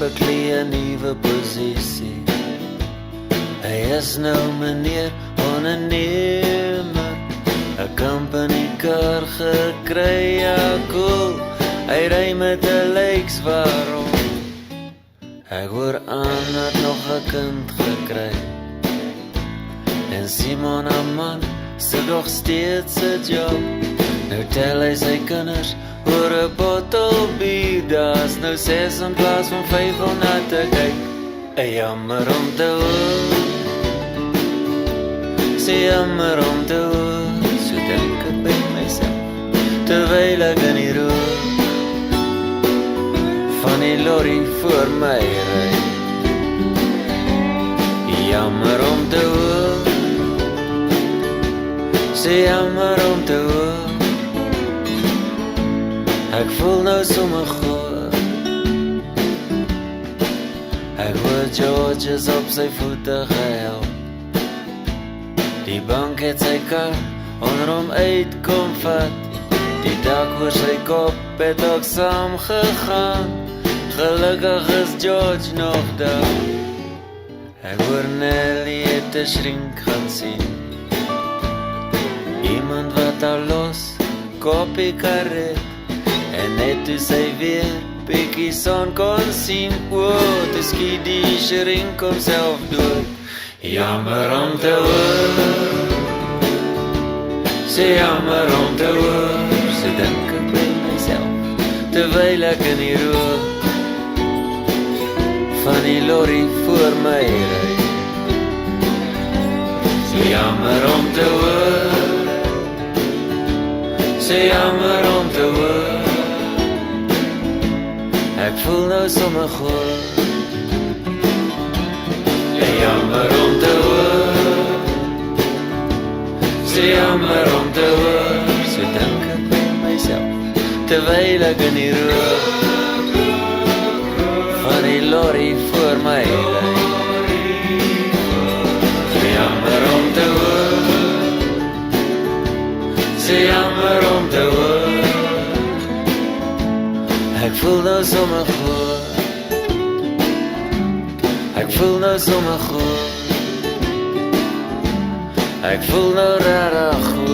beklee 'n nuwe posisie. Hy is nou meneer ondernemer, 'n company car gekry, ja cool. Hy ry met 'n Lexus, waarom? Ek hoor aan het nog 'n kind gekry. En Simon Amman sit nog steeds 'n job. Nou tel hy sy kinders oor 'n bottel bier. Daar's nou 6 in plaas van 5 om na te kyk. 'n Jammer om te hoor, sê jammer om te hoor. So dink ek by myself, terwyl ek in die rook van die lorry voor my ry. Jammer om te hoor, sê jammer om te hoor. Ek voel nou sommer goed. Ek hoor George is op sy voete gehelp. Die bank het sy kar onder hom uit kom vat. Die dak oor sy kop het ook saam gegaan. Gelukkig is George nog daar. Ek hoor Nelly het 'n shrink gaan sien. Iemand wat al los kopie karet. En net toe sy weer bietjie son kon sien. O, toe skiet die shrink homself dood. Jammer om te hoor, sê jammer om te hoor. So dink ek by myself, terwyl ek in die rook van die lorry voor my ry. Sê jammer om te hoor, sê jammer om te hoor. Ek voel nou sommer goed. Jammer om te hoor, sê jammer om te hoor. So dink ek by myself, terwyl ek in die rook van die lorry voor my ry. Sê jammer om te hoor, sê jammer om te hoor. Ek voel nou sommer goed. Ek voel nou sommer goed. Ek voel nou rarig goed.